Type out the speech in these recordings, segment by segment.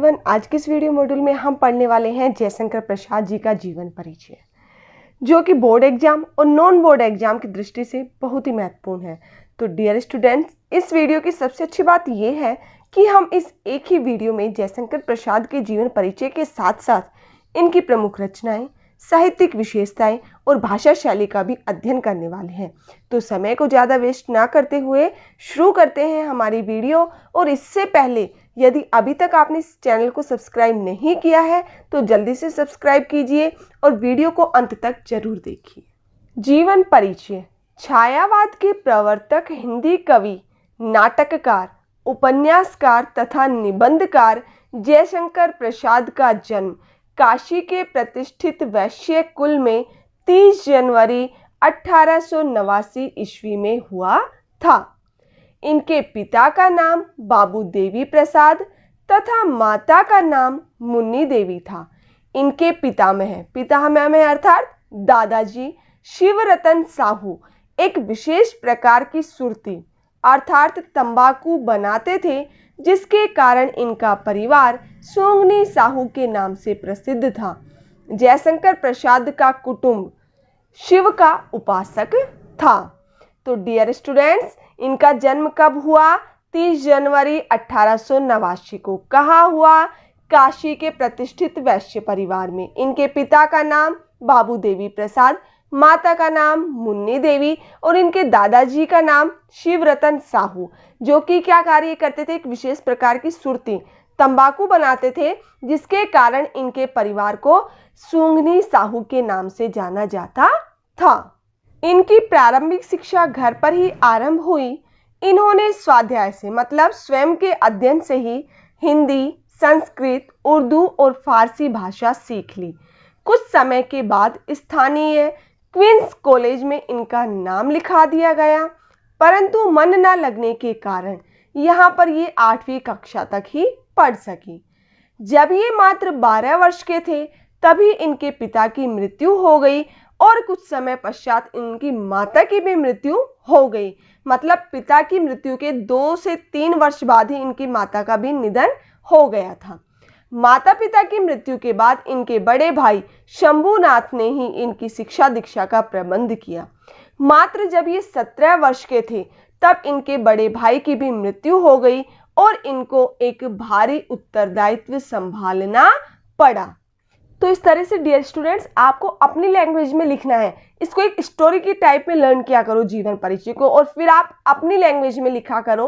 Everyone, आज के इस वीडियो मॉड्यूल में हम पढ़ने वाले हैं जयशंकर प्रसाद जी का जीवन परिचय, जो कि बोर्ड एग्जाम और नॉन बोर्ड एग्जाम की दृष्टि से बहुत ही महत्वपूर्ण है। तो डियर स्टूडेंट्स, इस वीडियो की सबसे अच्छी बात यह है कि हम इस एक ही वीडियो में जयशंकर प्रसाद के जीवन परिचय के साथ साथ इनकी प्रमुख रचनाएं, साहित्यिक विशेषताएं और भाषा शैली का भी अध्ययन करने वाले हैं। तो समय को ज़्यादा वेस्ट ना करते हुए शुरू करते हैं हमारी वीडियो। और इससे पहले यदि अभी तक आपने इस चैनल को सब्सक्राइब नहीं किया है तो जल्दी से सब्सक्राइब कीजिए और वीडियो को अंत तक जरूर देखिए। जीवन परिचय। छायावाद के प्रवर्तक, हिंदी कवि, नाटककार, उपन्यासकार तथा निबंधकार जयशंकर प्रसाद का जन्म काशी के प्रतिष्ठित वैश्य कुल में 30 जनवरी 1889 ईस्वी में हुआ था। इनके पिता का नाम बाबू देवी प्रसाद तथा माता का नाम मुन्नी देवी था। इनके पितामह में अर्थात दादाजी शिवरतन साहू एक विशेष प्रकार की सुरती अर्थात तंबाकू बनाते थे, जिसके कारण इनका परिवार सोंगनी साहू के नाम से प्रसिद्ध था। जयशंकर प्रसाद का कुटुंब शिव का उपासक था। तो डियर स्टूडेंट्स, इनका जन्म कब हुआ? 30 जनवरी 1889 को। कहाँ हुआ? काशी के प्रतिष्ठित वैश्य परिवार में। इनके पिता का नाम बाबू देवी प्रसाद, माता का नाम मुन्नी देवी और इनके दादाजी का नाम शिवरतन साहू, जो कि क्या कार्य करते थे? एक विशेष प्रकार की सुरती तंबाकू बनाते थे, जिसके कारण इनके परिवार को सूंघनी साहू के नाम से जाना जाता था। इनकी प्रारंभिक शिक्षा घर पर ही आरंभ हुई। इन्होंने स्वाध्याय से मतलब स्वयं के अध्ययन से ही हिंदी, संस्कृत, उर्दू और फारसी भाषा सीख ली। कुछ समय के बाद स्थानीय क्वींस कॉलेज में इनका नाम लिखा दिया गया, परंतु मन न लगने के कारण यहाँ पर ये 8वीं कक्षा तक ही पढ़ सकी। जब ये मात्र 12 वर्ष के थे तभी इनके पिता की मृत्यु हो गई और कुछ समय पश्चात इनकी माता की भी मृत्यु हो गई। मतलब पिता की मृत्यु के 2 से 3 वर्ष बाद ही इनकी माता का भी निधन हो गया था। माता पिता की मृत्यु के बाद इनके बड़े भाई शंभुनाथ ने ही इनकी शिक्षा दीक्षा का प्रबंध किया। मात्र जब ये 17 वर्ष के थे तब इनके बड़े भाई की भी मृत्यु हो गई और इनको एक भारी उत्तरदायित्व संभालना पड़ा। तो इस तरह से डियर स्टूडेंट्स, आपको अपनी लैंग्वेज में लिखना है। इसको एक स्टोरी की टाइप में लर्न किया करो जीवन परिचय को, और फिर आप अपनी लैंग्वेज में लिखा करो,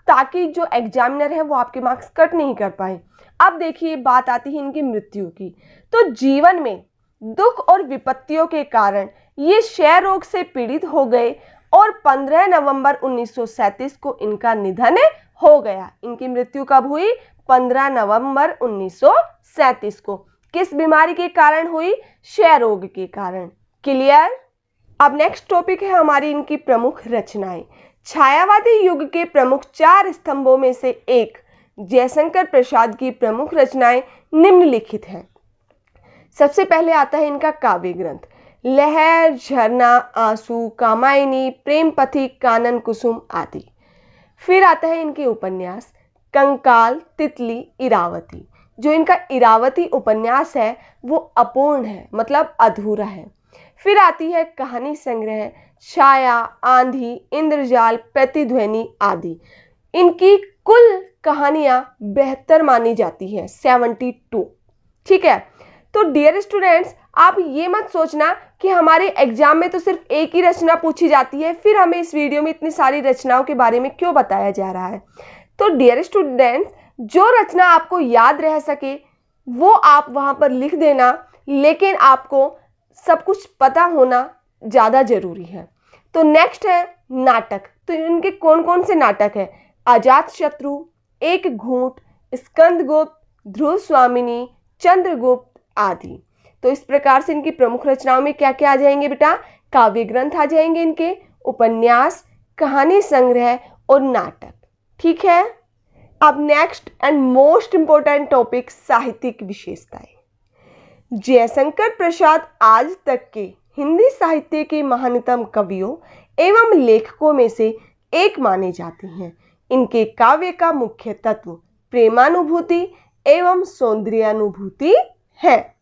ताकि जो एग्जामिनर है वो आपके मार्क्स कट नहीं कर पाए। अब देखिए, बात आती है इनकी मृत्यु की। तो जीवन में दुख और विपत्तियों के कारण ये क्षय रोग से पीड़ित हो गए और 15 नवंबर 1937 को इनका निधन हो गया। इनकी मृत्यु कब हुई? 15 नवंबर 1937 को। किस बीमारी के कारण हुई? क्षय रोग के कारण। क्लियर? अब नेक्स्ट टॉपिक है हमारी इनकी प्रमुख रचनाएं। छायावादी युग के प्रमुख 4 स्तंभों में से एक जयशंकर प्रसाद की प्रमुख रचनाएं निम्नलिखित हैं। सबसे पहले आता है इनका काव्य ग्रंथ लहर, झरना, आंसू, कामायनी, प्रेम पथिक, कानन कुसुम आदि। फिर आता है इनके उपन्यास कंकाल, तितली, इरावती। जो इनका इरावती उपन्यास है वो अपूर्ण है, मतलब अधूरा है। फिर आती है कहानी संग्रह छाया, आंधी, इंद्रजाल, प्रतिध्वनि आदि। इनकी कुल कहानियां बेहतर मानी जाती है, 72। ठीक है। तो डियर स्टूडेंट्स, आप ये मत सोचना कि हमारे एग्जाम में तो सिर्फ एक ही रचना पूछी जाती है, फिर हमें इस वीडियो में इतनी सारी रचनाओं के बारे में क्यों बताया जा रहा है। तो डियर स्टूडेंट्स, जो रचना आपको याद रह सके वो आप वहां पर लिख देना, लेकिन आपको सब कुछ पता होना ज़्यादा जरूरी है। तो नेक्स्ट है नाटक। तो इनके कौन कौन से नाटक है? अजातशत्रु, एक घूंट, स्कंदगुप्त, ध्रुव स्वामिनी, चंद्रगुप्त आदि। तो इस प्रकार से इनकी प्रमुख रचनाओं में क्या क्या आ जाएंगे बेटा? काव्य ग्रंथ आ जाएंगे, इनके उपन्यास, कहानी संग्रह और नाटक। ठीक है। अब next and most important topic, साहित्यिक विशेषताएं। जयशंकर प्रसाद आज तक के हिंदी साहित्य के महानतम कवियों एवं लेखकों में से एक माने जाते हैं। इनके काव्य का मुख्य तत्व प्रेमानुभूति एवं सौंदर्यानुभूति है।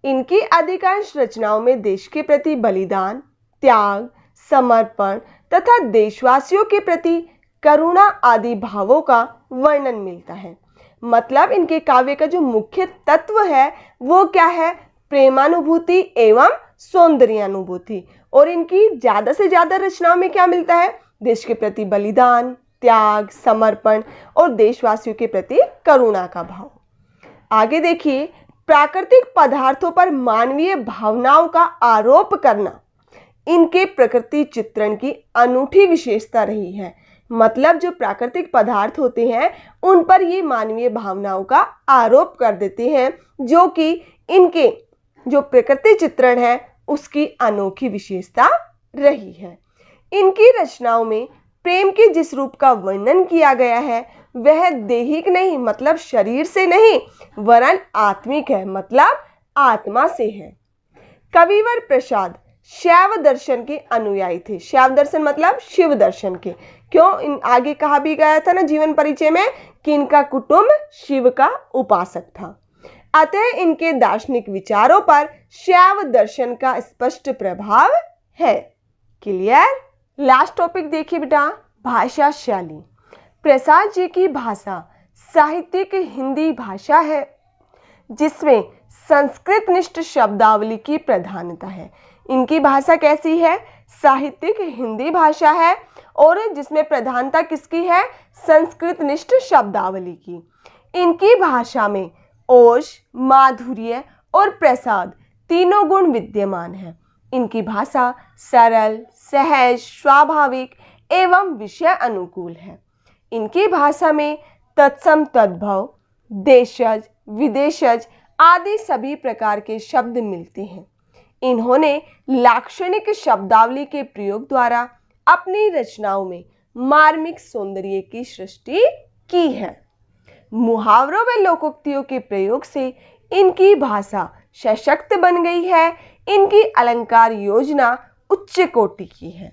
इनकी अधिकांश रचनाओं में देश के प्रति बलिदान, त्याग, समर्पण तथा देशवासियों के प्रति करुणा आदि भावों का वर्णन मिलता है। मतलब इनके काव्य का जो मुख्य तत्व है वो क्या है? प्रेमानुभूति एवं सौंदर्यानुभूति। और इनकी ज्यादा से ज्यादा रचनाओं में क्या मिलता है? देश के प्रति बलिदान, त्याग, समर्पण और देशवासियों के प्रति करुणा का भाव। आगे देखिए, प्राकृतिक पदार्थों पर मानवीय भावनाओं का आरोप करना इनके प्रकृति चित्रण की अनूठी विशेषता रही है। मतलब जो प्राकृतिक पदार्थ होते हैं उन पर ये मानवीय भावनाओं का आरोप कर देते हैं, जो कि इनके जो प्रकृति चित्रण है उसकी अनोखी विशेषता रही है। इनकी रचनाओं में प्रेम के जिस रूप का वर्णन किया गया है वह दैहिक नहीं, मतलब शरीर से नहीं, वरन आत्मिक है, मतलब आत्मा से है। कविवर प्रसाद शैव दर्शन के अनुयायी थे। शैव दर्शन मतलब शिव दर्शन के। क्यों? आगे कहा भी गया था ना जीवन परिचय में कि इनका कुटुंब शिव का उपासक था। अतः इनके दार्शनिक विचारों पर शैव दर्शन का स्पष्ट प्रभाव है। क्लियर? लास्ट टॉपिक देखिए बेटा, भाषा शैली। प्रसाद जी की भाषा साहित्यिक हिंदी भाषा है जिसमें संस्कृत निष्ठ शब्दावली की प्रधानता है। इनकी भाषा कैसी है? साहित्यिक हिंदी भाषा है और जिसमें प्रधानता किसकी है? संस्कृत निष्ठ शब्दावली की। इनकी भाषा में ओज, माधुर्य और प्रसाद तीनों गुण विद्यमान है। इनकी भाषा सरल, सहज, स्वाभाविक एवं विषय अनुकूल है। इनकी भाषा में तत्सम, तद्भव, देशज, विदेशज आदि सभी प्रकार के शब्द मिलते हैं। इन्होंने लाक्षणिक शब्दावली के प्रयोग द्वारा अपनी रचनाओं में मार्मिक सौंदर्य की सृष्टि की है। मुहावरों व लोकोक्तियों के प्रयोग से इनकी भाषा सशक्त बन गई है। इनकी अलंकार योजना उच्च कोटि की है।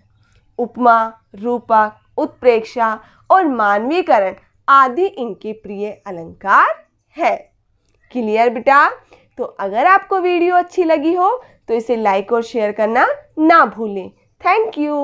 उपमा, रूपक, उत्प्रेक्षा और मानवीकरण आदि इनके प्रिय अलंकार है। क्लियर बेटा? तो अगर आपको वीडियो अच्छी लगी हो तो इसे लाइक और शेयर करना ना भूलें। Thank you.